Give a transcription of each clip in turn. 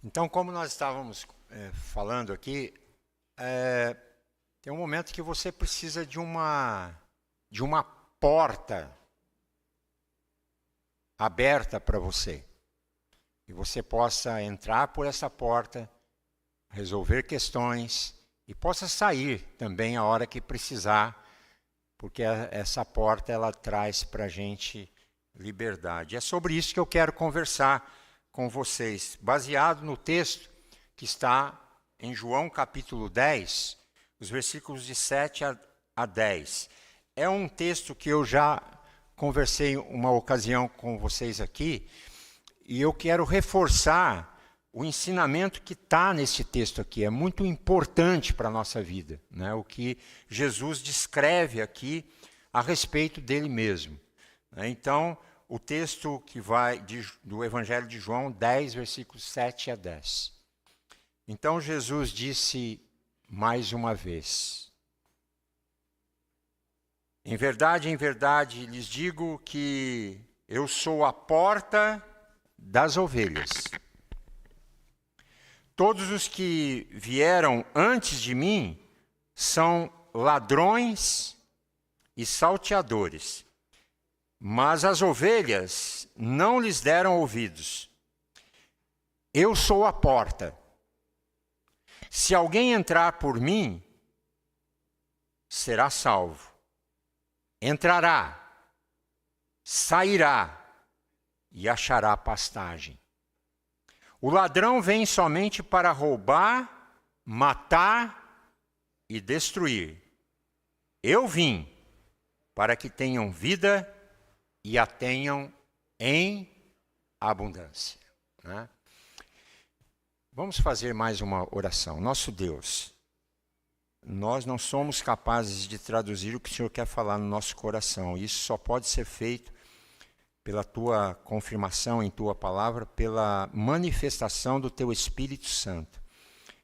Então, como nós estávamos falando aqui, tem um momento que você precisa de uma porta aberta para você. E você possa entrar por essa porta, resolver questões e possa sair também a hora que precisar, porque essa porta ela traz para a gente liberdade. É sobre isso que eu quero conversar com vocês, baseado no texto que está em João capítulo 10, os versículos de 7 a 10. É um texto que eu já conversei uma ocasião com vocês aqui, e eu quero reforçar o ensinamento que está nesse texto aqui. É muito importante para a nossa vida, né? O que Jesus descreve aqui a respeito dele mesmo. Então, o texto que vai do Evangelho de João 10, versículos 7 a 10. Então Jesus disse mais uma vez: em verdade, lhes digo que eu sou a porta das ovelhas. Todos os que vieram antes de mim são ladrões e salteadores, mas as ovelhas não lhes deram ouvidos. Eu sou a porta. Se alguém entrar por mim, será salvo. Entrará, sairá e achará pastagem. O ladrão vem somente para roubar, matar e destruir. Eu vim para que tenham vida e a tenham em abundância. Né? Vamos fazer mais uma oração. Nosso Deus, nós não somos capazes de traduzir o que o Senhor quer falar no nosso coração. Isso só pode ser feito pela Tua confirmação em Tua palavra, pela manifestação do Teu Espírito Santo.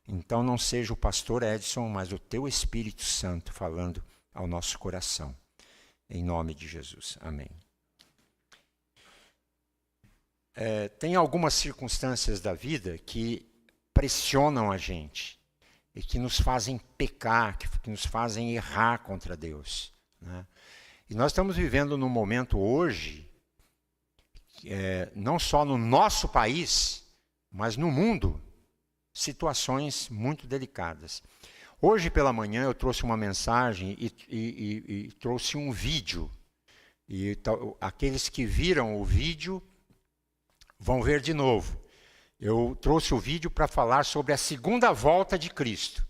Então não seja o pastor Edson, mas o Teu Espírito Santo falando ao nosso coração. Em nome de Jesus. Amém. Tem algumas circunstâncias da vida que pressionam a gente e que nos fazem pecar, que nos fazem errar contra Deus. Né? E nós estamos vivendo num momento hoje, não só no nosso país, mas no mundo, situações muito delicadas. Hoje pela manhã eu trouxe uma mensagem e trouxe um vídeo. E aqueles que viram o vídeo vão ver de novo. Eu trouxe o vídeo para falar sobre a segunda volta de Cristo.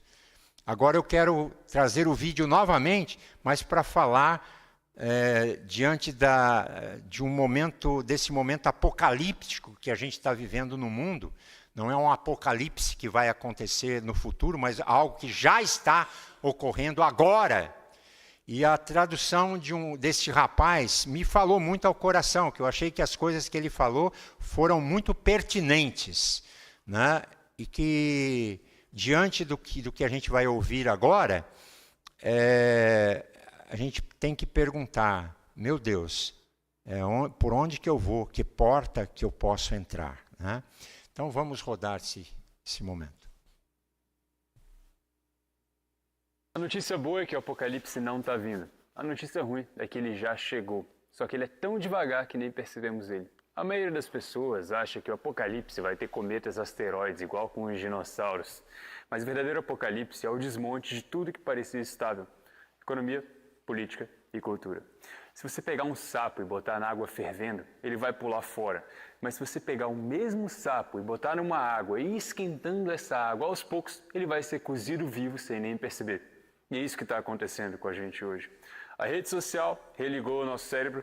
Agora eu quero trazer o vídeo novamente, mas para falar diante desse momento apocalíptico que a gente está vivendo no mundo. Não é um apocalipse que vai acontecer no futuro, mas algo que já está ocorrendo agora. E a tradução desse rapaz me falou muito ao coração, que eu achei que as coisas que ele falou foram muito pertinentes. Né? E que, diante do que a gente vai ouvir agora, a gente tem que perguntar, meu Deus, por onde que eu vou, que porta que eu posso entrar? Né? Então vamos rodar esse momento. A notícia boa é que o apocalipse não está vindo. A notícia ruim é que ele já chegou, só que ele é tão devagar que nem percebemos ele. A maioria das pessoas acha que o apocalipse vai ter cometas asteroides, igual com os dinossauros. Mas o verdadeiro apocalipse é o desmonte de tudo que parecia estável. Economia, política e cultura. Se você pegar um sapo e botar na água fervendo, ele vai pular fora. Mas se você pegar o mesmo sapo e botar numa água e ir esquentando essa água, aos poucos ele vai ser cozido vivo sem nem perceber. E é isso que está acontecendo com a gente hoje. A rede social religou o nosso cérebro,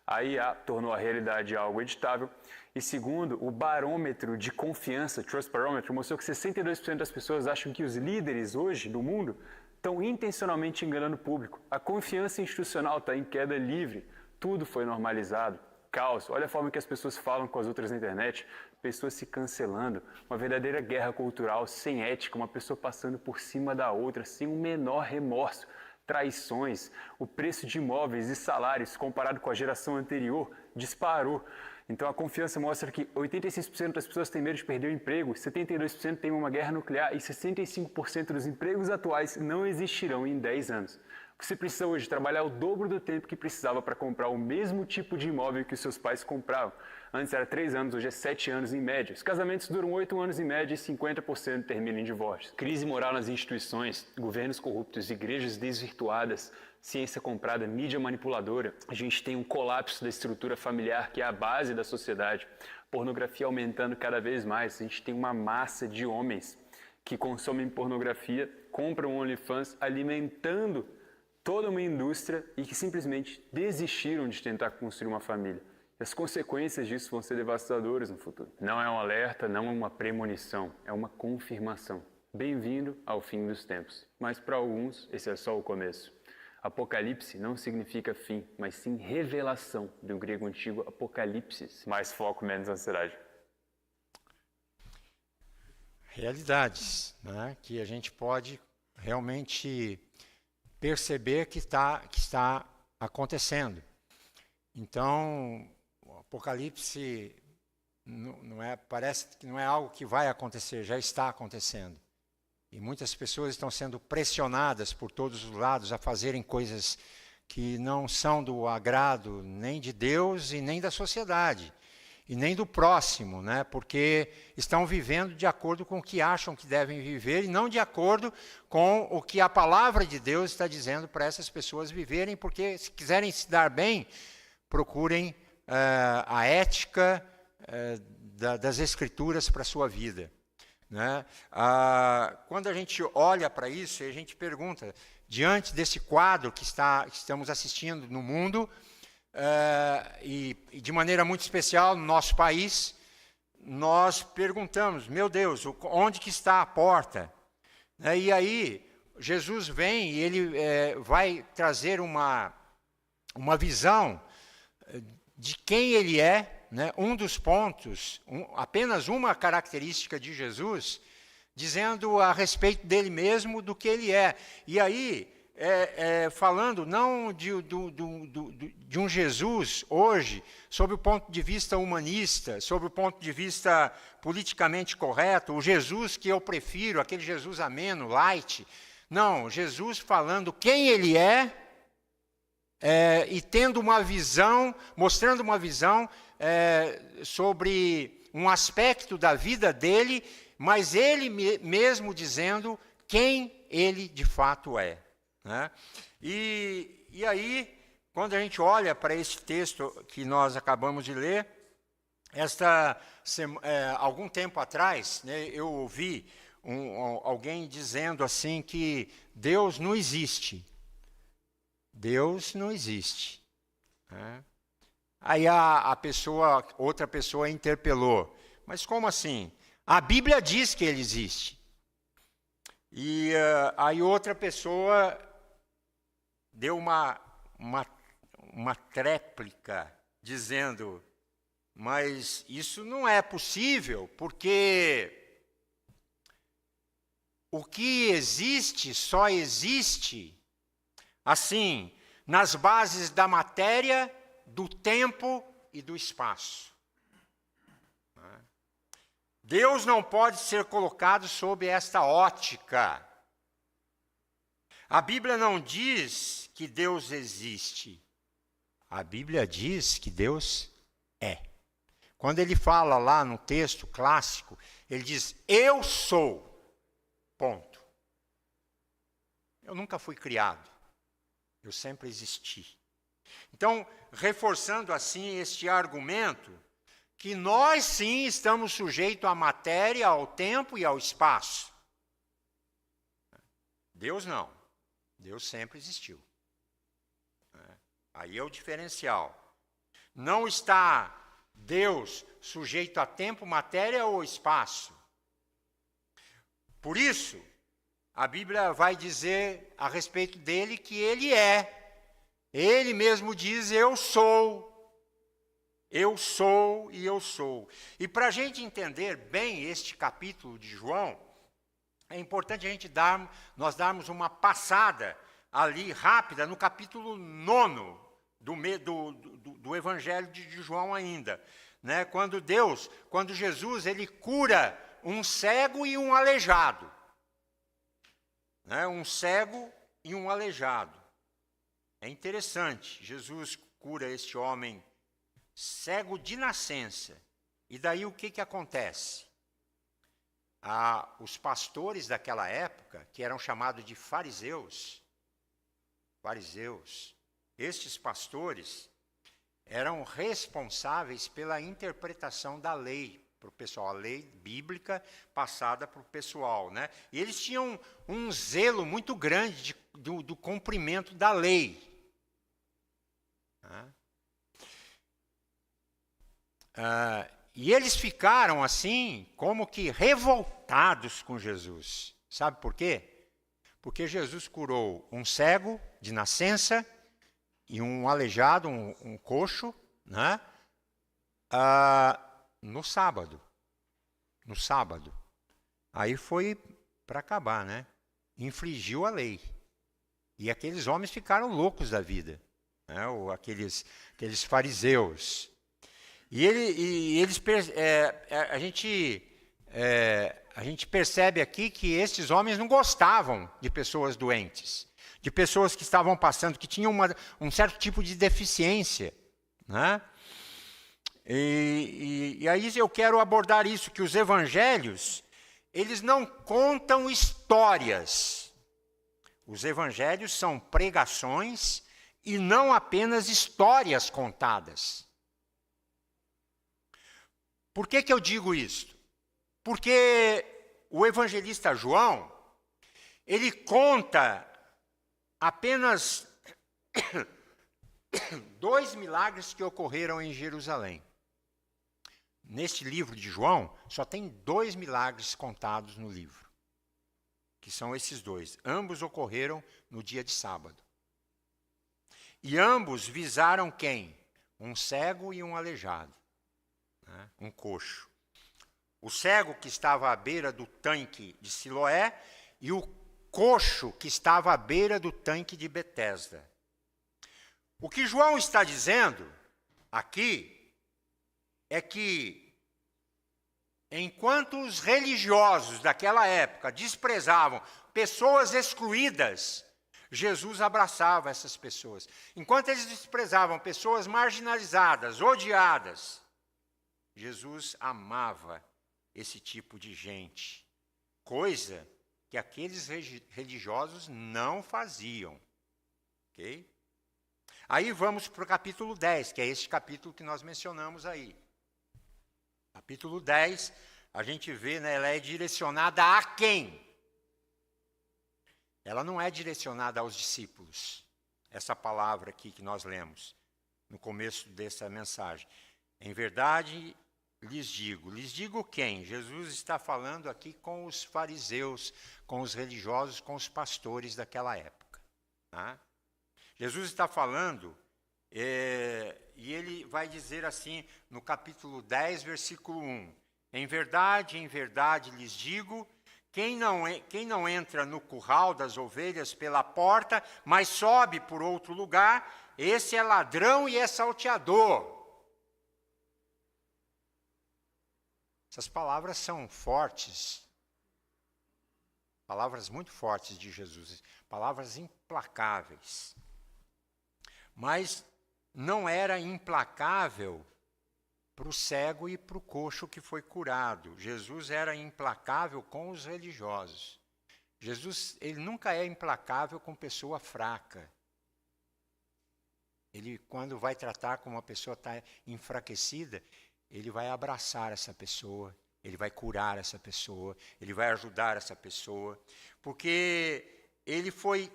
a IA tornou a realidade algo editável. E segundo, o barômetro de confiança, Trust Barometer, mostrou que 62% das pessoas acham que os líderes hoje do mundo estão intencionalmente enganando o público. A confiança institucional está em queda livre. Tudo foi normalizado. Caos. Olha a forma que as pessoas falam com as outras na internet. Pessoas se cancelando. Uma verdadeira guerra cultural sem ética. Uma pessoa passando por cima da outra sem o menor remorso. Traições. O preço de imóveis e salários comparado com a geração anterior disparou. Então a confiança mostra que 86% das pessoas têm medo de perder o emprego, 72% temem uma guerra nuclear e 65% dos empregos atuais não existirão em 10 anos. Você precisa hoje trabalhar o dobro do tempo que precisava para comprar o mesmo tipo de imóvel que os seus pais compravam. Antes era 3 anos, hoje é 7 anos em média. Os casamentos duram 8 anos em média e 50% terminam em divórcio. Crise moral nas instituições, governos corruptos, igrejas desvirtuadas, ciência comprada, mídia manipuladora. A gente tem um colapso da estrutura familiar, que é a base da sociedade. Pornografia aumentando cada vez mais. A gente tem uma massa de homens que consomem pornografia, compram OnlyFans, alimentando toda uma indústria e que simplesmente desistiram de tentar construir uma família. E as consequências disso vão ser devastadoras no futuro. Não é um alerta, não é uma premonição, é uma confirmação. Bem-vindo ao fim dos tempos. Mas para alguns, esse é só o começo. Apocalipse não significa fim, mas sim revelação, do grego antigo apocalipsis. Mais foco, menos ansiedade. Realidades, que a gente pode realmente perceber que está acontecendo. Então, o Apocalipse parece que não é algo que vai acontecer, já está acontecendo. E muitas pessoas estão sendo pressionadas por todos os lados a fazerem coisas que não são do agrado nem de Deus e nem da sociedade. E nem do próximo, porque estão vivendo de acordo com o que acham que devem viver e não de acordo com o que a palavra de Deus está dizendo para essas pessoas viverem, porque se quiserem se dar bem, procurem a ética das Escrituras para a sua vida. Quando a gente olha para isso, a gente pergunta, diante desse quadro que estamos assistindo no mundo, e de maneira muito especial no nosso país, nós perguntamos, meu Deus, onde que está a porta? E aí Jesus vem e ele vai trazer uma visão de quem ele é, um dos pontos, apenas uma característica de Jesus, dizendo a respeito dele mesmo, do que ele é. E aí, falando não de um Jesus hoje, sob o ponto de vista humanista, sob o ponto de vista politicamente correto, o Jesus que eu prefiro, aquele Jesus ameno, light. Não, Jesus falando quem ele é, e tendo uma visão, mostrando uma visão sobre um aspecto da vida dele, mas ele mesmo dizendo quem ele de fato é. E aí, quando a gente olha para esse texto que nós acabamos de ler, algum tempo atrás, eu ouvi alguém dizendo assim que Deus não existe. Deus não existe. Aí outra pessoa interpelou, mas como assim? A Bíblia diz que ele existe. E aí outra pessoa deu uma tréplica, dizendo, mas isso não é possível, porque o que existe só existe, assim, nas bases da matéria, do tempo e do espaço. Deus não pode ser colocado sob esta ótica. A Bíblia não diz que Deus existe. A Bíblia diz que Deus é. Quando ele fala lá no texto clássico, ele diz, eu sou, ponto. Eu nunca fui criado, eu sempre existi. Então, reforçando assim este argumento, que nós sim estamos sujeitos à matéria, ao tempo e ao espaço. Deus não. Deus sempre existiu. Aí é o diferencial. Não está Deus sujeito a tempo, matéria ou espaço. Por isso, a Bíblia vai dizer a respeito dele que ele é. Ele mesmo diz, eu sou e eu sou. E para a gente entender bem este capítulo de João, é importante nós darmos uma passada ali rápida no capítulo 9 do Evangelho de João ainda. né, quando Jesus ele cura um cego e um aleijado. Né, um cego e um aleijado. É interessante, Jesus cura este homem cego de nascença. E daí o que acontece? Os pastores daquela época, que eram chamados de fariseus, estes pastores eram responsáveis pela interpretação da lei para o pessoal, a lei bíblica passada para o pessoal, né? E eles tinham um zelo muito grande do cumprimento da lei. Né? E eles ficaram assim, como que revoltados com Jesus. Sabe por quê? Porque Jesus curou um cego de nascença e um aleijado, um coxo, né? No sábado. Aí foi para acabar, né? Infringiu a lei. E aqueles homens ficaram loucos da vida, né? Aqueles fariseus. A gente percebe aqui que esses homens não gostavam de pessoas doentes, de pessoas que estavam passando, que tinham um certo tipo de deficiência, né? E aí eu quero abordar isso, que os evangelhos, eles não contam histórias. Os evangelhos são pregações e não apenas histórias contadas. Por que eu digo isso? Porque o evangelista João, ele conta apenas 2 milagres que ocorreram em Jerusalém. Neste livro de João, só tem 2 milagres contados no livro, que são esses 2. Ambos ocorreram no dia de sábado. E ambos visaram quem? Um cego e um aleijado. Um coxo. O cego que estava à beira do tanque de Siloé e o coxo que estava à beira do tanque de Betesda. O que João está dizendo aqui é que, enquanto os religiosos daquela época desprezavam pessoas excluídas, Jesus abraçava essas pessoas. Enquanto eles desprezavam pessoas marginalizadas, odiadas, Jesus amava esse tipo de gente, coisa que aqueles religiosos não faziam. Ok? Aí vamos para o capítulo 10, que é este capítulo que nós mencionamos aí. Capítulo 10, a gente vê, né, ela é direcionada a quem? Ela não é direcionada aos discípulos, essa palavra aqui que nós lemos no começo dessa mensagem. Em verdade, lhes digo quem? Jesus está falando aqui com os fariseus, com os religiosos, com os pastores daquela época. Tá? Jesus está falando, e ele vai dizer assim, no capítulo 10, versículo 1. Em verdade lhes digo, quem não entra no curral das ovelhas pela porta, mas sobe por outro lugar, esse é ladrão e é salteador. Essas palavras são fortes, palavras muito fortes de Jesus, palavras implacáveis. Mas não era implacável para o cego e para o coxo que foi curado. Jesus era implacável com os religiosos. Jesus, ele nunca é implacável com pessoa fraca. Ele, quando vai tratar com uma pessoa que está enfraquecida, ele vai abraçar essa pessoa, ele vai curar essa pessoa, ele vai ajudar essa pessoa. Porque ele foi...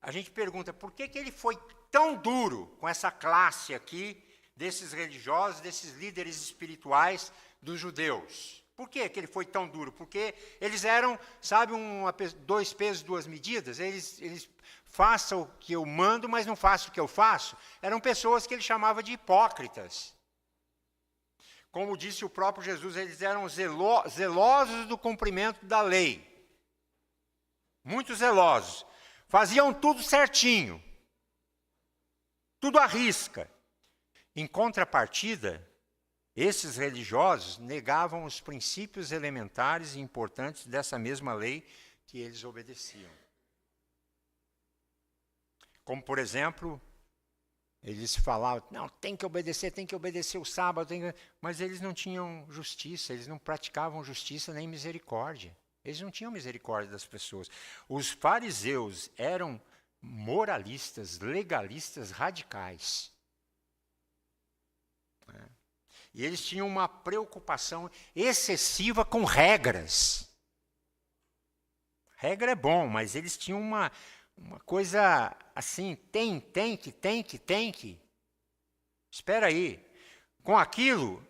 A gente pergunta, por que ele foi tão duro com essa classe aqui, desses religiosos, desses líderes espirituais dos judeus? Por que ele foi tão duro? Porque eles eram, sabe, 2 pesos, 2 medidas. Eles façam o que eu mando, mas não façam o que eu faço. Eram pessoas que ele chamava de hipócritas. Como disse o próprio Jesus, eles eram zelosos do cumprimento da lei. Muito zelosos. Faziam tudo certinho. Tudo à risca. Em contrapartida, Esses religiosos negavam os princípios elementares e importantes dessa mesma lei que eles obedeciam. Como, por exemplo, eles falavam, não, tem que obedecer o sábado, mas eles não tinham justiça, eles não praticavam justiça nem misericórdia. Eles não tinham misericórdia das pessoas. Os fariseus eram moralistas, legalistas radicais. E eles tinham uma preocupação excessiva com regras. Regra é bom, mas eles tinham uma coisa assim, tem que. Espera aí. Com aquilo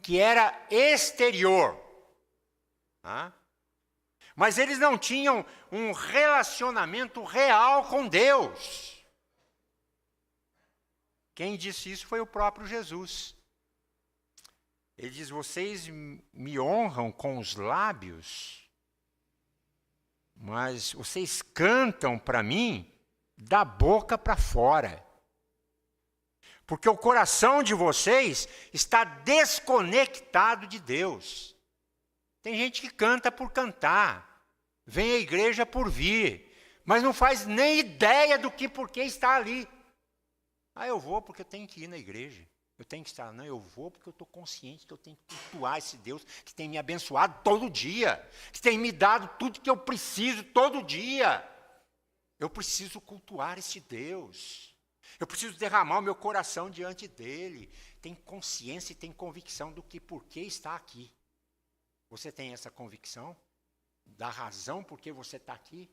que era exterior. Tá? Mas eles não tinham um relacionamento real com Deus. Quem disse isso foi o próprio Jesus. Ele diz, vocês me honram com os lábios, mas vocês cantam para mim da boca para fora. Porque o coração de vocês está desconectado de Deus. Tem gente que canta por cantar, vem à igreja por vir, mas não faz nem ideia do que por que está ali. Ah, eu vou porque eu tenho que ir na igreja. Eu tenho que estar, não, eu vou porque eu estou consciente que eu tenho que cultuar esse Deus que tem me abençoado todo dia, que tem me dado tudo que eu preciso todo dia. Eu preciso cultuar esse Deus. Eu preciso derramar o meu coração diante dele. Tem consciência e tem convicção do que por que está aqui. Você tem essa convicção da razão por que você está aqui?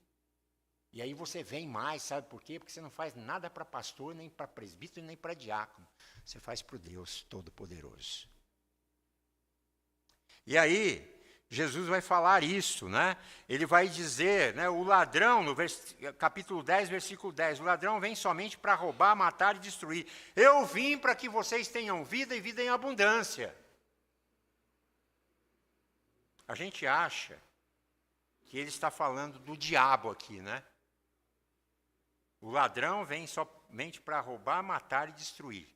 E aí você vem mais, sabe por quê? Porque você não faz nada para pastor, nem para presbítero, nem para diácono. Você faz para o Deus Todo-Poderoso. E aí, Jesus vai falar isso, né? Ele vai dizer, né, o ladrão, no capítulo 10, versículo 10, o ladrão vem somente para roubar, matar e destruir. Eu vim para que vocês tenham vida e vida em abundância. A gente acha que ele está falando do diabo aqui, né? O ladrão vem somente para roubar, matar e destruir.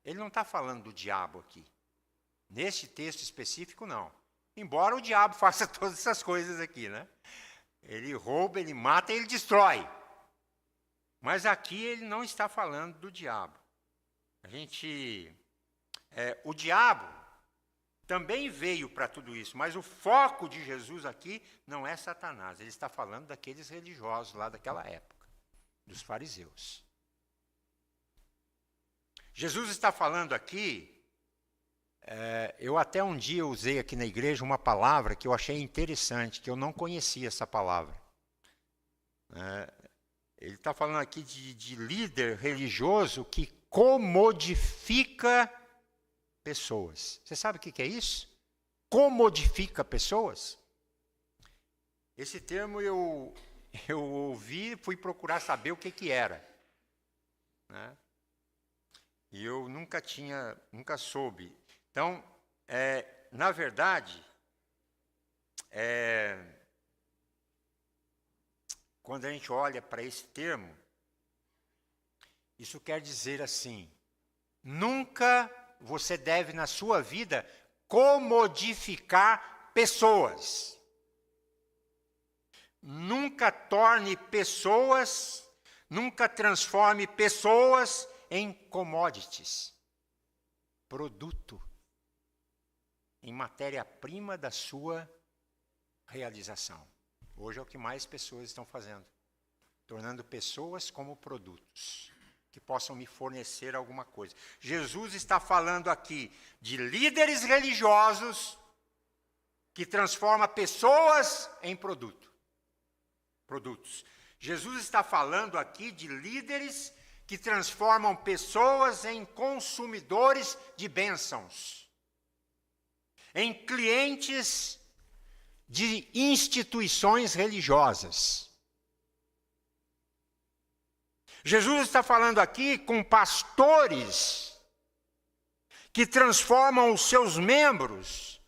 Ele não está falando do diabo aqui. Nesse texto específico, não. Embora o diabo faça todas essas coisas aqui, né? Ele rouba, ele mata e ele destrói. Mas aqui ele não está falando do diabo. O diabo também veio para tudo isso, mas o foco de Jesus aqui não é Satanás. Ele está falando daqueles religiosos lá daquela época, dos fariseus. Jesus está falando aqui, eu até um dia usei aqui na igreja uma palavra que eu achei interessante, que eu não conhecia essa palavra. Ele está falando aqui de líder religioso que comodifica pessoas. Você sabe o que é isso? Comodifica pessoas? Esse termo eu ouvi, fui procurar saber o que era. Né? E eu nunca soube. Então, na verdade, quando a gente olha para esse termo, isso quer dizer assim, nunca você deve, na sua vida, comodificar pessoas. Nunca transforme pessoas em commodities, produto, em matéria-prima da sua realização. Hoje é o que mais pessoas estão fazendo, tornando pessoas como produtos, que possam me fornecer alguma coisa. Jesus está falando aqui de líderes religiosos que transformam pessoas em produtos. Jesus está falando aqui de líderes que transformam pessoas em consumidores de bênçãos, em clientes de instituições religiosas. Jesus está falando aqui com pastores que transformam os seus membros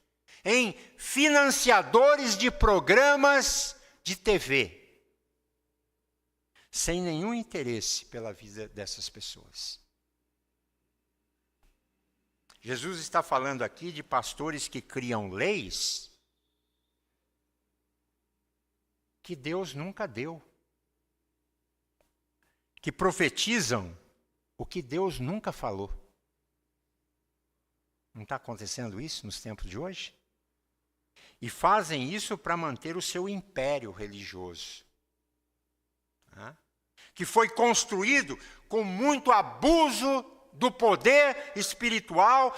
em financiadores de programas de TV, sem nenhum interesse pela vida dessas pessoas. Jesus está falando aqui de pastores que criam leis que Deus nunca deu, que profetizam o que Deus nunca falou. Não está acontecendo isso nos tempos de hoje? E fazem isso para manter o seu império religioso, né? Que foi construído com muito abuso do poder espiritual,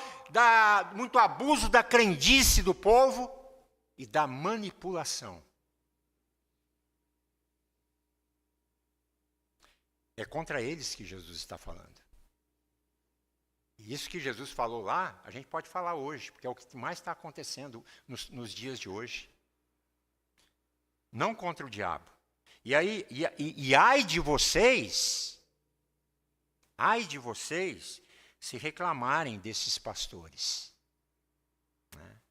muito abuso da crendice do povo e da manipulação. É contra eles que Jesus está falando. E isso que Jesus falou lá, a gente pode falar hoje, porque é o que mais está acontecendo nos dias de hoje. Não contra o diabo. E ai de vocês se reclamarem desses pastores, né?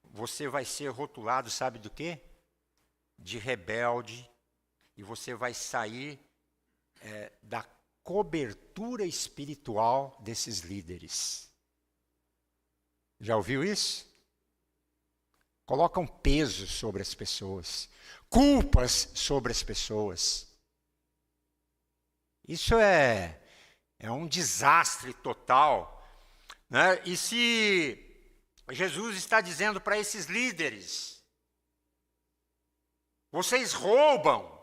Você vai ser rotulado, sabe do quê? De rebelde, e você vai sair da cobertura espiritual desses líderes. Já ouviu isso? Colocam peso sobre as pessoas, culpas sobre as pessoas. Isso é um desastre total, né? E se Jesus está dizendo para esses líderes: vocês roubam,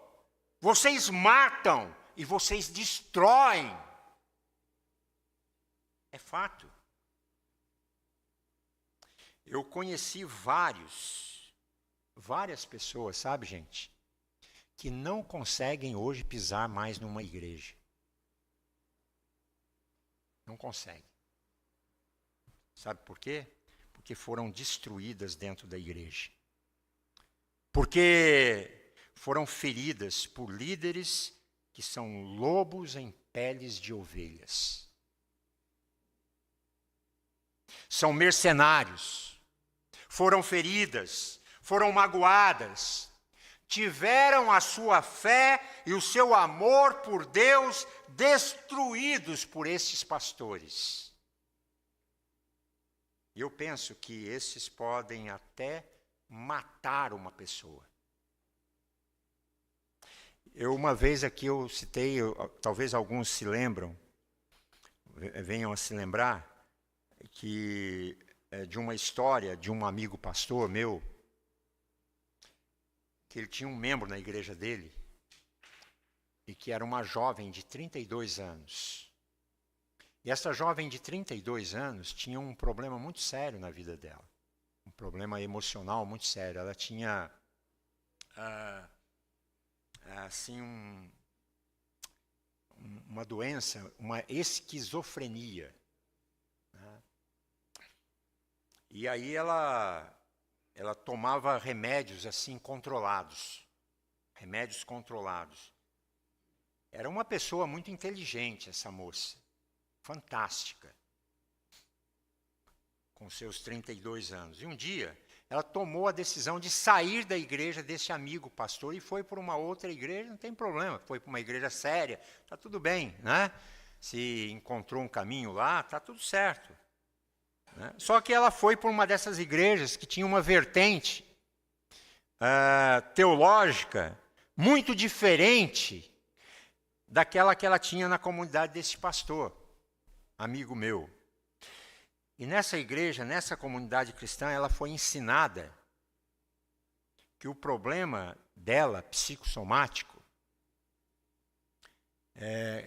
vocês matam e vocês destroem. É fato. Eu conheci várias pessoas, sabe, gente, que não conseguem hoje pisar mais numa igreja. Não conseguem. Sabe por quê? Porque foram destruídas dentro da igreja. Porque foram feridas por líderes que são lobos em peles de ovelhas. São mercenários. Foram feridas, foram magoadas, tiveram a sua fé e o seu amor por Deus destruídos por esses pastores. E eu penso que esses podem até matar uma pessoa. Uma vez aqui eu citei, talvez alguns se lembram, venham a se lembrar, que de uma história de um amigo pastor meu, que ele tinha um membro na igreja dele, e que era uma jovem de 32 anos. E essa jovem de 32 anos tinha um problema muito sério na vida dela. Um problema emocional muito sério. Ela tinha, assim, uma doença, uma esquizofrenia. Né? E aí ela tomava remédios assim controlados. Remédios controlados. Era uma pessoa muito inteligente, essa moça. Fantástica. Com seus 32 anos. E um dia, ela tomou a decisão de sair da igreja desse amigo pastor e foi para uma outra igreja, não tem problema. Foi para uma igreja séria, está tudo bem, né? Se encontrou um caminho lá, está tudo certo. Né? Só que ela foi por uma dessas igrejas que tinha uma vertente teológica muito diferente daquela que ela tinha na comunidade desse pastor, amigo meu. E nessa igreja, nessa comunidade cristã, ela foi ensinada que o problema dela, psicossomático,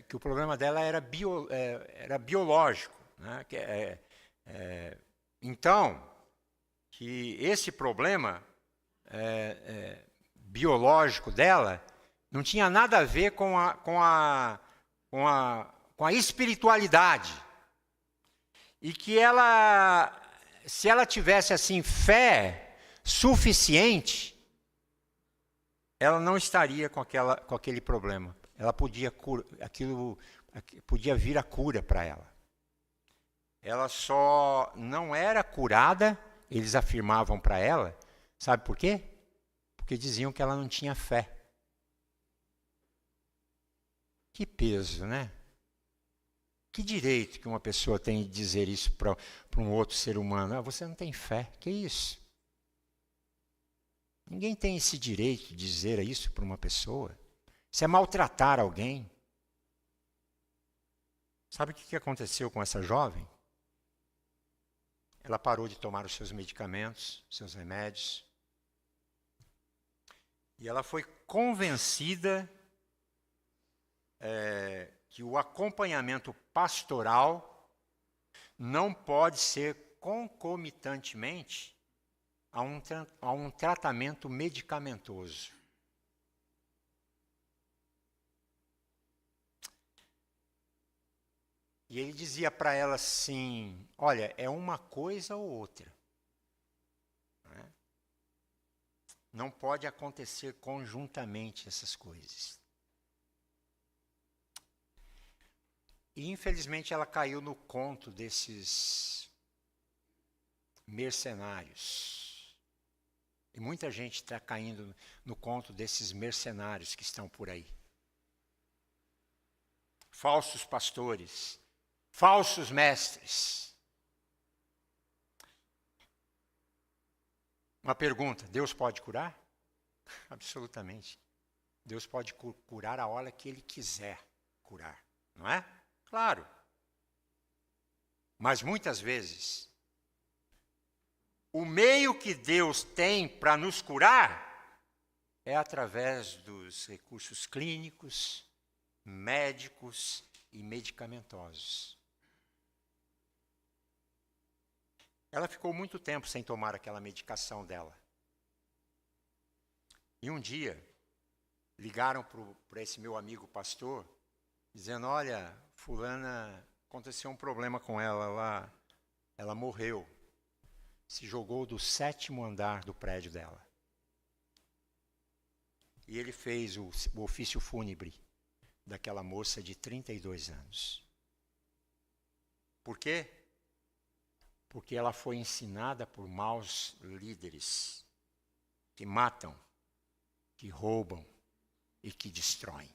que o problema dela era biológico. Né? Então, que esse problema biológico dela não tinha nada a ver com a espiritualidade. E que ela, se ela tivesse assim fé suficiente, ela não estaria com aquele problema. Ela podia vir a cura para ela. Ela só não era curada, eles afirmavam para ela, sabe por quê? Porque diziam que ela não tinha fé. Que peso, né? Que direito que uma pessoa tem de dizer isso para um outro ser humano? Ah, você não tem fé. Que isso? Ninguém tem esse direito de dizer isso para uma pessoa. Isso é maltratar alguém. Sabe o que aconteceu com essa jovem? Ela parou de tomar os seus medicamentos, seus remédios. E ela foi convencida que o acompanhamento pastoral não pode ser concomitantemente a um tratamento medicamentoso. E ele dizia para ela assim, olha, é uma coisa ou outra. Não pode acontecer conjuntamente essas coisas. E infelizmente ela caiu no conto desses mercenários. E muita gente está caindo no conto desses mercenários que estão por aí. Falsos pastores, falsos mestres. Uma pergunta, Deus pode curar? Absolutamente. Deus pode curar a hora que Ele quiser curar, não é? Claro. Mas muitas vezes, o meio que Deus tem para nos curar é através dos recursos clínicos, médicos e medicamentosos. Ela ficou muito tempo sem tomar aquela medicação dela. E um dia, ligaram para esse meu amigo pastor, dizendo, olha, fulana, aconteceu um problema com ela, ela morreu. Se jogou do 7º andar do prédio dela. E ele fez o ofício fúnebre daquela moça de 32 anos. Por quê? Porque ela foi ensinada por maus líderes que matam, que roubam e que destroem.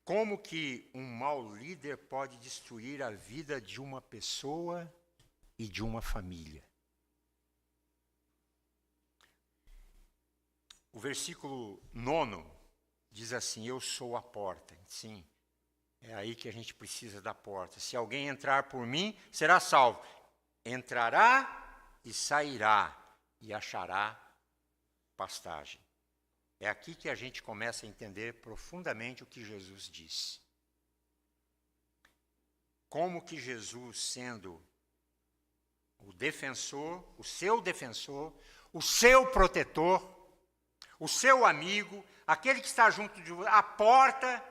Como que um mau líder pode destruir a vida de uma pessoa e de uma família? O versículo 9 diz assim, eu sou a porta. Sim, é aí que a gente precisa da porta. Se alguém entrar por mim, será salvo. Entrará e sairá e achará pastagem. É aqui que a gente começa a entender profundamente o que Jesus disse. Como que Jesus, sendo o defensor, o seu protetor, o seu amigo, aquele que está junto de você, a porta.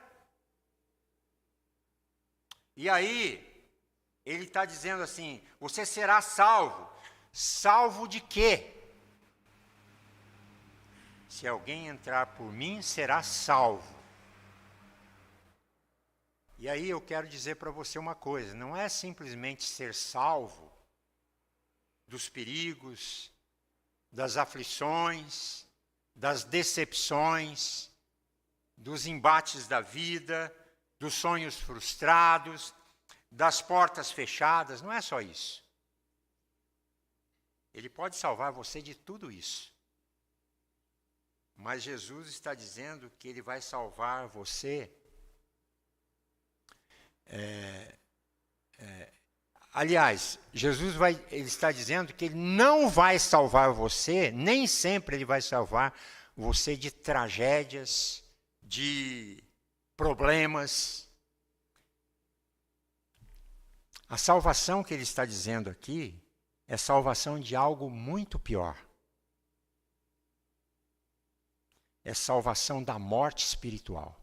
E aí, ele está dizendo assim, você será salvo. Salvo de quê? Se alguém entrar por mim, será salvo. E aí eu quero dizer para você uma coisa, não é simplesmente ser salvo dos perigos, das aflições, das decepções, dos embates da vida, dos sonhos frustrados, das portas fechadas, não é só isso. Ele pode salvar você de tudo isso. Mas Jesus está dizendo que Ele vai salvar você. Aliás, Ele está dizendo que Ele não vai salvar você, nem sempre Ele vai salvar você de tragédias, de problemas. A salvação que Ele está dizendo aqui é salvação de algo muito pior. É salvação da morte espiritual.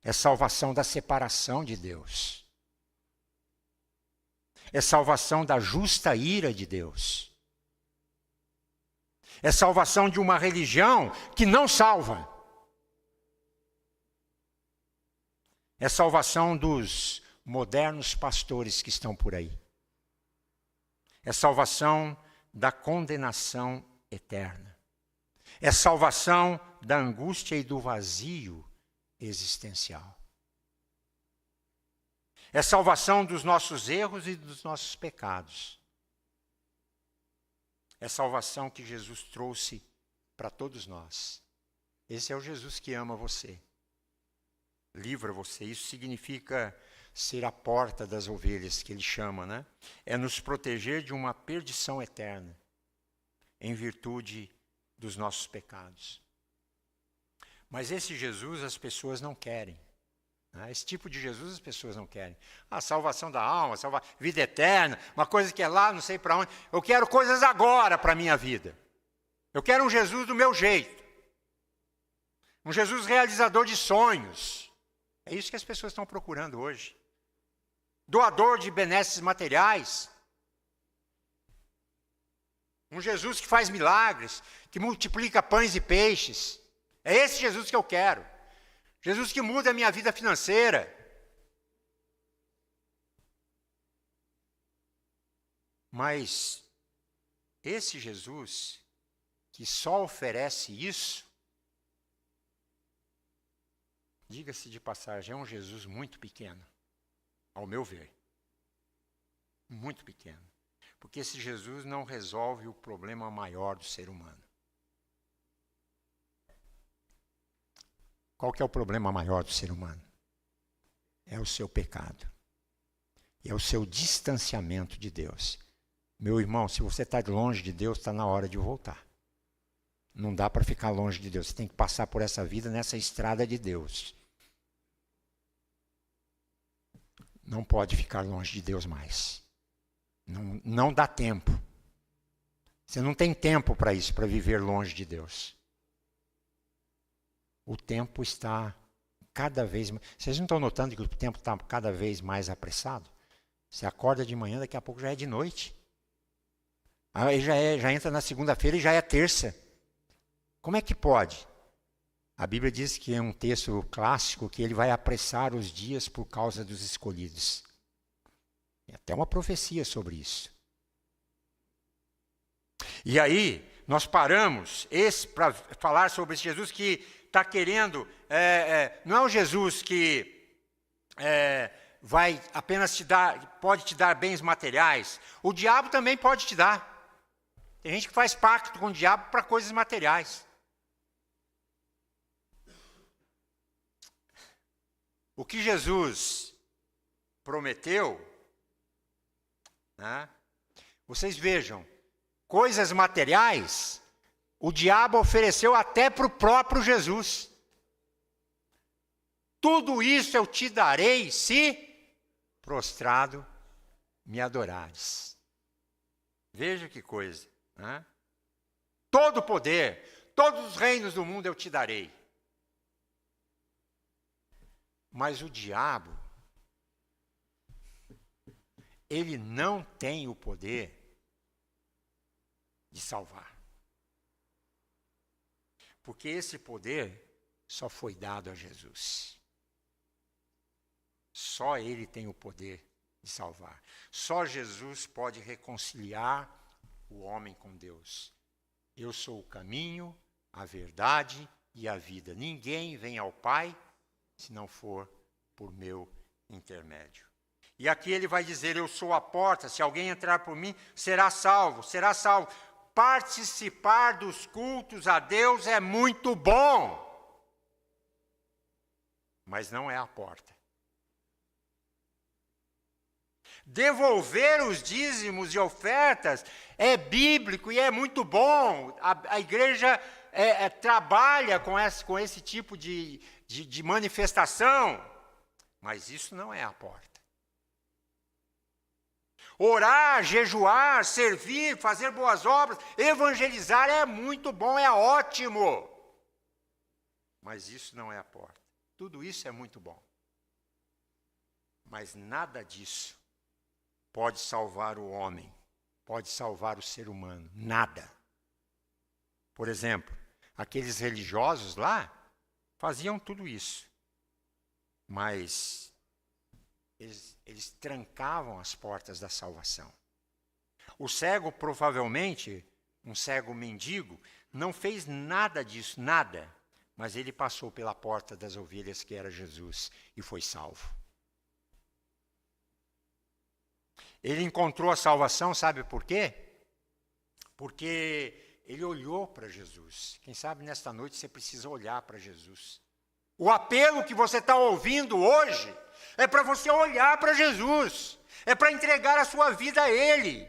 É salvação da separação de Deus. É salvação da justa ira de Deus. É salvação de uma religião que não salva. É salvação dos modernos pastores que estão por aí. É salvação da condenação eterna. É salvação da angústia e do vazio existencial. É salvação dos nossos erros e dos nossos pecados. É salvação que Jesus trouxe para todos nós. Esse é o Jesus que ama você, livra você. Isso significa ser a porta das ovelhas, que ele chama, né? É nos proteger de uma perdição eterna, em virtude dos nossos pecados. Mas esse Jesus as pessoas não querem. Esse tipo de Jesus as pessoas não querem. A salvação da alma, vida eterna, uma coisa que é lá, não sei para onde. Eu quero coisas agora para a minha vida. Eu quero um Jesus do meu jeito. Um Jesus realizador de sonhos. É isso que as pessoas estão procurando hoje. Doador de benesses materiais. Um Jesus que faz milagres, que multiplica pães e peixes. É esse Jesus que eu quero. Jesus que muda a minha vida financeira. Mas esse Jesus que só oferece isso, diga-se de passagem, é um Jesus muito pequeno, ao meu ver. Muito pequeno. Porque esse Jesus não resolve o problema maior do ser humano. Qual que é o problema maior do ser humano? É o seu pecado. É o seu distanciamento de Deus. Meu irmão, se você está longe de Deus, está na hora de voltar. Não dá para ficar longe de Deus. Você tem que passar por essa vida nessa estrada de Deus. Não pode ficar longe de Deus mais. Não dá tempo. Você não tem tempo para isso, para viver longe de Deus. O tempo está cada vez mais... Vocês não estão notando que o tempo está cada vez mais apressado? Você acorda de manhã, daqui a pouco já é de noite. Aí já entra na segunda-feira e já é terça. Como é que pode? A Bíblia diz que é um texto clássico que ele vai apressar os dias por causa dos escolhidos. Tem até uma profecia sobre isso. E aí, nós paramos para falar sobre esse Jesus que está querendo, não é um Jesus que vai apenas pode te dar bens materiais. O diabo também pode te dar. Tem gente que faz pacto com o diabo para coisas materiais. O que Jesus prometeu, né? Vocês vejam, coisas materiais, o diabo ofereceu até para o próprio Jesus. Tudo isso eu te darei se prostrado me adorares. Veja que coisa, né? Todo o poder, todos os reinos do mundo eu te darei. Mas o diabo, ele não tem o poder de salvar. Porque esse poder só foi dado a Jesus. Só ele tem o poder de salvar. Só Jesus pode reconciliar o homem com Deus. Eu sou o caminho, a verdade e a vida. Ninguém vem ao Pai se não for por meu intermédio. E aqui ele vai dizer, eu sou a porta, se alguém entrar por mim, será salvo, será salvo. Participar dos cultos a Deus é muito bom, mas não é a porta. Devolver os dízimos e ofertas é bíblico e é muito bom. A igreja trabalha com esse tipo de manifestação, mas isso não é a porta. Orar, jejuar, servir, fazer boas obras, evangelizar é muito bom, é ótimo. Mas isso não é a porta. Tudo isso é muito bom. Mas nada disso pode salvar o homem, pode salvar o ser humano. Nada. Por exemplo, aqueles religiosos lá faziam tudo isso. Mas eles trancavam as portas da salvação. O cego, provavelmente, um cego mendigo, não fez nada disso, nada. Mas ele passou pela porta das ovelhas, que era Jesus, e foi salvo. Ele encontrou a salvação, sabe por quê? Porque ele olhou para Jesus. Quem sabe nesta noite você precisa olhar para Jesus. O apelo que você está ouvindo hoje é para você olhar para Jesus. É para entregar a sua vida a Ele.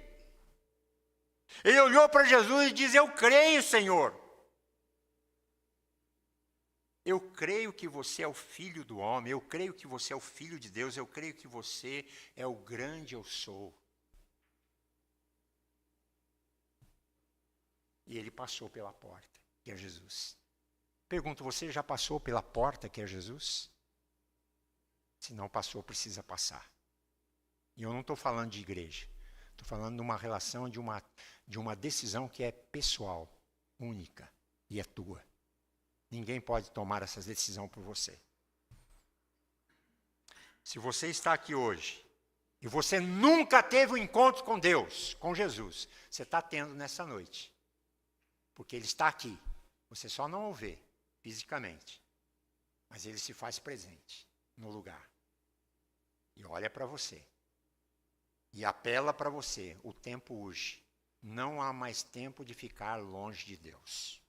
Ele olhou para Jesus e disse: eu creio, Senhor. Eu creio que você é o Filho do homem, eu creio que você é o Filho de Deus, eu creio que você é o grande eu sou. E ele passou pela porta, que é Jesus. Pergunto, você já passou pela porta, que é Jesus? Se não passou, precisa passar. E eu não estou falando de igreja, estou falando de uma relação, de uma decisão que é pessoal, única, e é tua. Ninguém pode tomar essa decisão por você. Se você está aqui hoje e você nunca teve um encontro com Deus, com Jesus, você está tendo nessa noite. Porque Ele está aqui. Você só não o vê fisicamente. Mas Ele se faz presente no lugar. E olha para você. E apela para você. O tempo urge. Não há mais tempo de ficar longe de Deus.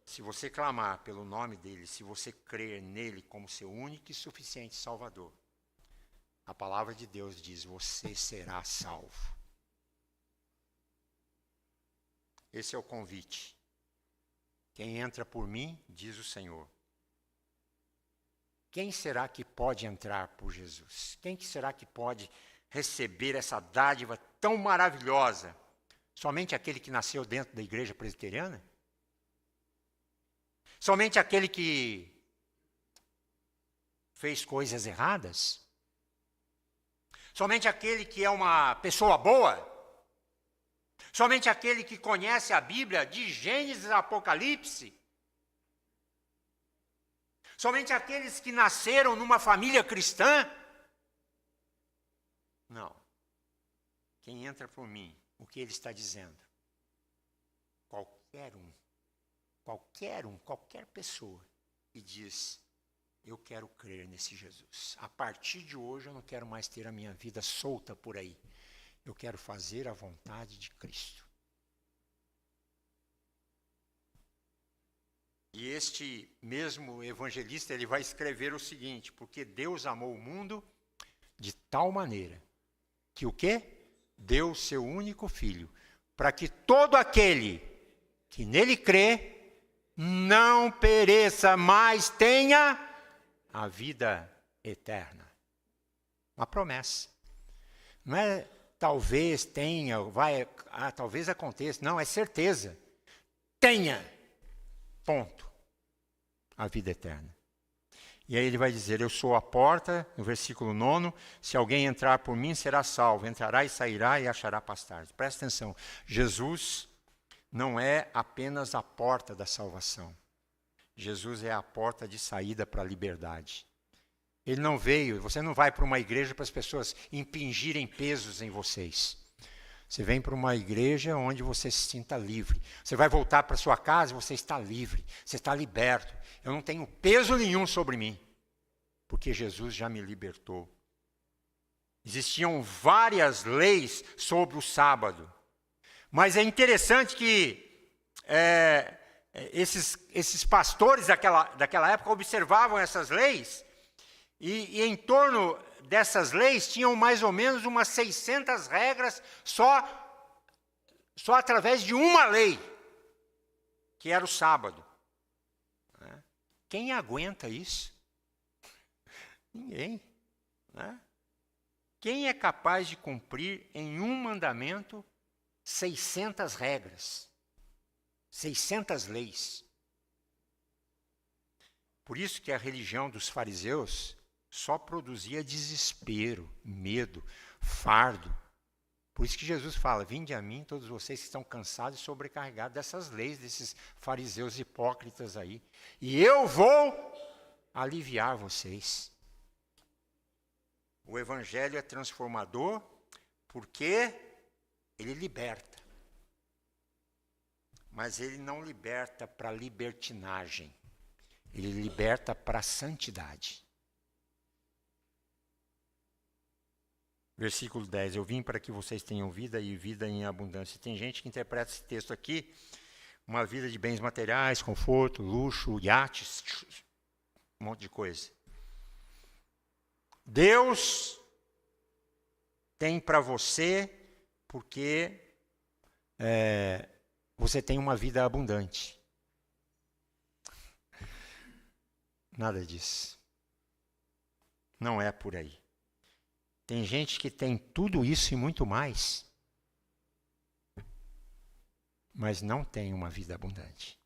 Se você clamar pelo nome dele, se você crer nele como seu único e suficiente Salvador, a palavra de Deus diz: você será salvo. Esse é o convite. Quem entra por mim, diz o Senhor. Quem será que pode entrar por Jesus? Quem será que pode receber essa dádiva tão maravilhosa? Somente aquele que nasceu dentro da igreja presbiteriana? Somente aquele que fez coisas erradas? Somente aquele que é uma pessoa boa? Somente aquele que conhece a Bíblia de Gênesis a Apocalipse? Somente aqueles que nasceram numa família cristã? Não. Quem entra por mim, o que ele está dizendo? Qualquer pessoa que diz: eu quero crer nesse Jesus. A partir de hoje eu não quero mais ter a minha vida solta por aí. Eu quero fazer a vontade de Cristo. E este mesmo evangelista, ele vai escrever o seguinte: porque Deus amou o mundo de tal maneira que o quê? Deu o seu único filho, para que todo aquele que nele crê não pereça, mas tenha a vida eterna. Uma promessa. Não é talvez tenha, talvez aconteça. Não, é certeza. Tenha. Ponto. A vida eterna. E aí ele vai dizer: eu sou a porta, no versículo 9, se alguém entrar por mim será salvo, entrará e sairá e achará pastagem. Presta atenção, Jesus não é apenas a porta da salvação. Jesus é a porta de saída para a liberdade. Ele não veio, você não vai para uma igreja para as pessoas impingirem pesos em vocês. Você vem para uma igreja onde você se sinta livre. Você vai voltar para sua casa e você está livre, você está liberto. Eu não tenho peso nenhum sobre mim, porque Jesus já me libertou. Existiam várias leis sobre o sábado. Mas é interessante que esses pastores daquela época observavam essas leis e em torno dessas leis tinham mais ou menos umas 600 regras só através de uma lei, que era o sábado. Quem aguenta isso? Ninguém. Né? Quem é capaz de cumprir em um mandamento 600 regras, 600 leis? Por isso que a religião dos fariseus só produzia desespero, medo, fardo. Por isso que Jesus fala: vinde a mim todos vocês que estão cansados e sobrecarregados dessas leis, desses fariseus hipócritas aí, e eu vou aliviar vocês. O evangelho é transformador porque Ele liberta. Mas ele não liberta para libertinagem. Ele liberta para a santidade. Versículo 10. Eu vim para que vocês tenham vida e vida em abundância. Tem gente que interpreta esse texto aqui, uma vida de bens materiais, conforto, luxo, iates, um monte de coisa. Deus tem para você porque você tem uma vida abundante. Nada disso. Não é por aí. Tem gente que tem tudo isso e muito mais, mas não tem uma vida abundante.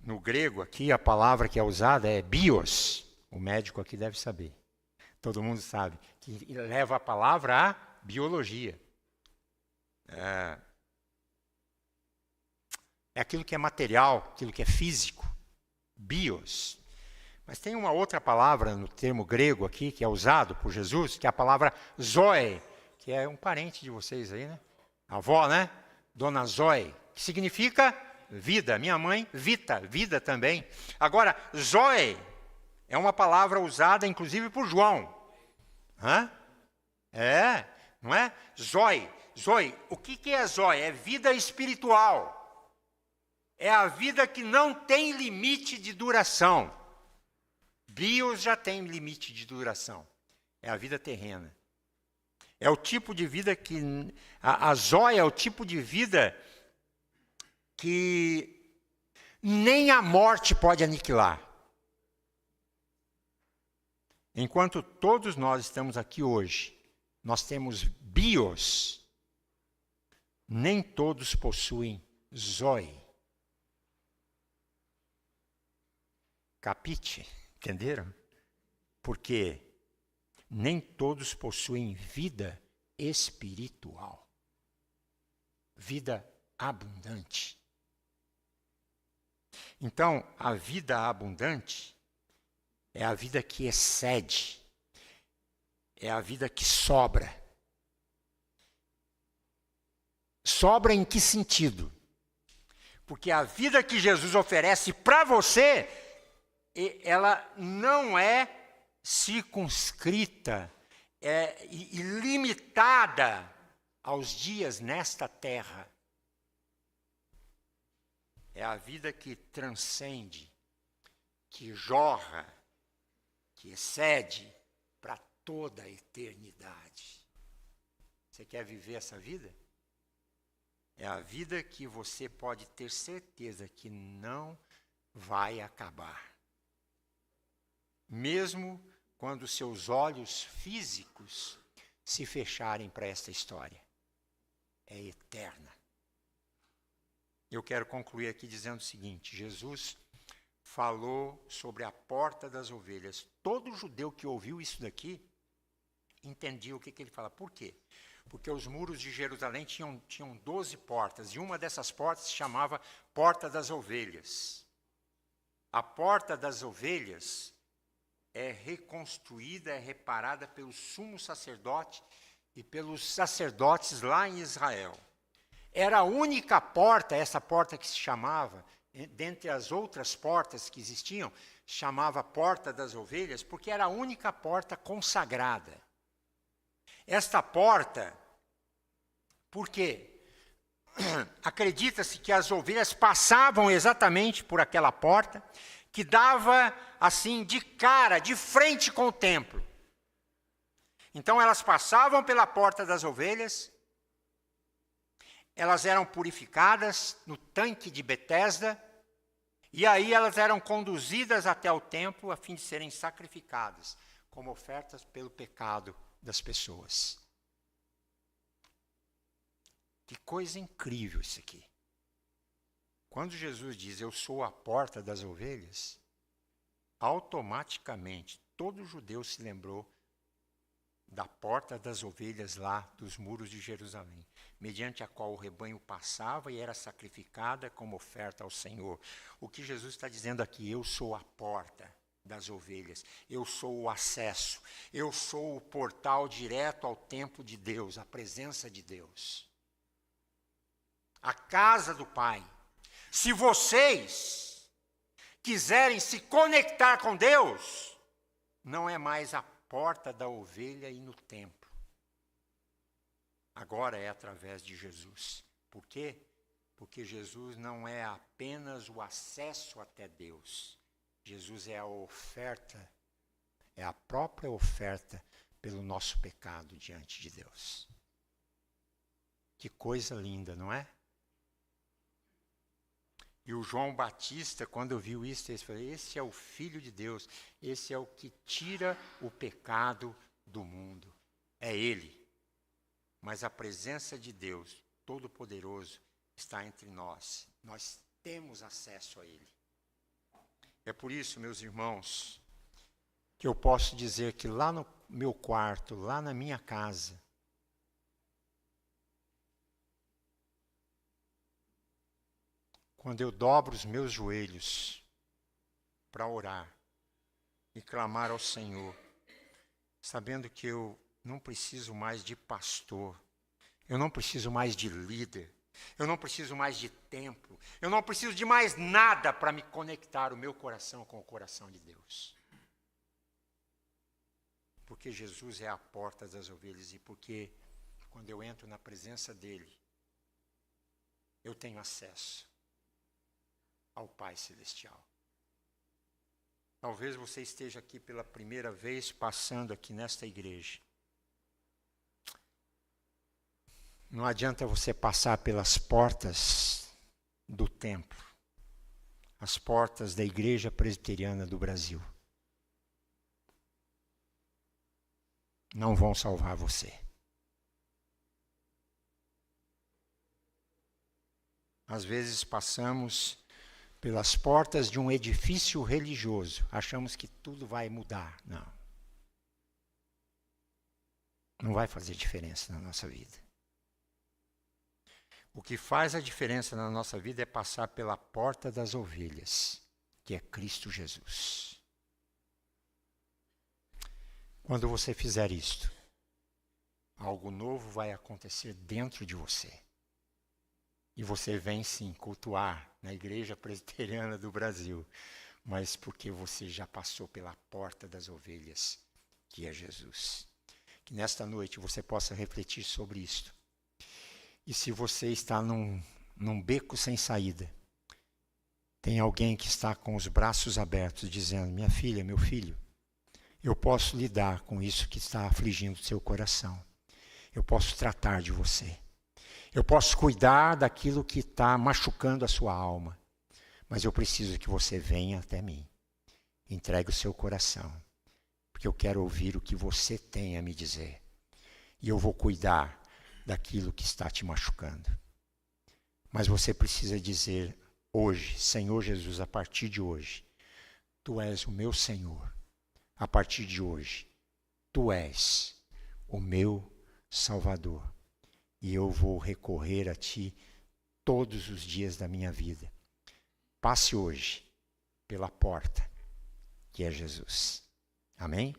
No grego aqui, a palavra que é usada é bios. O médico aqui deve saber. Todo mundo sabe. Que leva a palavra à biologia. É aquilo que é material, aquilo que é físico. Bios. Mas tem uma outra palavra no termo grego aqui, que é usado por Jesus, que é a palavra zoe, que é um parente de vocês aí, né? A avó, né? Dona Zoe, que significa vida. Minha mãe, vita, vida também. Agora, zoe é uma palavra usada, inclusive, por João. Hã? Não é? Zoe. Zoe. O que é zoe? É vida espiritual. É a vida que não tem limite de duração. Bios já tem limite de duração. É a vida terrena. É o tipo de vida que... A zoe é o tipo de vida que nem a morte pode aniquilar. Enquanto todos nós estamos aqui hoje, nós temos bios, nem todos possuem zoe. Capite? Entenderam? Porque nem todos possuem vida espiritual. Vida abundante. Então, a vida abundante é a vida que excede. É a vida que sobra. Sobra em que sentido? Porque a vida que Jesus oferece para você, ela não é circunscrita e limitada aos dias nesta terra. É a vida que transcende, que jorra, que excede para toda a eternidade. Você quer viver essa vida? É a vida que você pode ter certeza que não vai acabar. Mesmo quando seus olhos físicos se fecharem para esta história. É eterna. Eu quero concluir aqui dizendo o seguinte: Jesus falou sobre a porta das ovelhas. Todo judeu que ouviu isso daqui entendia o que ele fala. Por quê? Porque os muros de Jerusalém tinham 12 portas, e uma dessas portas se chamava Porta das Ovelhas. A Porta das Ovelhas é reconstruída, é reparada pelo sumo sacerdote e pelos sacerdotes lá em Israel. Era a única porta, essa porta que se chamava, dentre as outras portas que existiam, chamava Porta das Ovelhas, porque era a única porta consagrada. Esta porta, por quê? Acredita-se que as ovelhas passavam exatamente por aquela porta, que dava assim de cara, de frente com o templo. Então elas passavam pela porta das ovelhas, elas eram purificadas no tanque de Betesda, e aí elas eram conduzidas até o templo a fim de serem sacrificadas, como ofertas pelo pecado das pessoas. Que coisa incrível isso aqui. Quando Jesus diz, eu sou a porta das ovelhas, automaticamente todo judeu se lembrou da porta das ovelhas lá dos muros de Jerusalém, mediante a qual o rebanho passava e era sacrificada como oferta ao Senhor. O que Jesus está dizendo aqui, eu sou a porta das ovelhas. Eu sou o acesso. Eu sou o portal direto ao templo de Deus, à presença de Deus. A casa do Pai. Se vocês quiserem se conectar com Deus, não é mais a porta da ovelha e no templo. Agora é através de Jesus. Por quê? Porque Jesus não é apenas o acesso até Deus. Jesus é a oferta, é a própria oferta pelo nosso pecado diante de Deus. Que coisa linda, não é? E o João Batista, quando viu isso, ele falou, esse é o Filho de Deus, esse é o que tira o pecado do mundo. É Ele. Mas a presença de Deus, Todo-Poderoso, está entre nós. Nós temos acesso a Ele. É por isso, meus irmãos, que eu posso dizer que lá no meu quarto, lá na minha casa, quando eu dobro os meus joelhos para orar e clamar ao Senhor, sabendo que eu não preciso mais de pastor, eu não preciso mais de líder, eu não preciso mais de templo, eu não preciso de mais nada para me conectar o meu coração com o coração de Deus. Porque Jesus é a porta das ovelhas e porque quando eu entro na presença dEle, eu tenho acesso ao Pai Celestial. Talvez você esteja aqui pela primeira vez, passando aqui nesta igreja. Não adianta você passar pelas portas do templo, as portas da Igreja Presbiteriana do Brasil. Não vão salvar você. Às vezes passamos pelas portas de um edifício religioso, achamos que tudo vai mudar. Não. Não vai fazer diferença na nossa vida. O que faz a diferença na nossa vida é passar pela porta das ovelhas, que é Cristo Jesus. Quando você fizer isto, algo novo vai acontecer dentro de você. E você vem sim cultuar na Igreja Presbiteriana do Brasil, mas porque você já passou pela porta das ovelhas, que é Jesus. Que nesta noite você possa refletir sobre isto. E se você está num beco sem saída, tem alguém que está com os braços abertos, dizendo, minha filha, meu filho, eu posso lidar com isso que está afligindo o seu coração. Eu posso tratar de você. Eu posso cuidar daquilo que está machucando a sua alma. Mas eu preciso que você venha até mim. Entregue o seu coração. Porque eu quero ouvir o que você tem a me dizer. E eu vou cuidar daquilo que está te machucando. Mas você precisa dizer hoje, Senhor Jesus, a partir de hoje, Tu és o meu Senhor. A partir de hoje, Tu és o meu Salvador. E eu vou recorrer a Ti todos os dias da minha vida. Passe hoje pela porta, que é Jesus. Amém?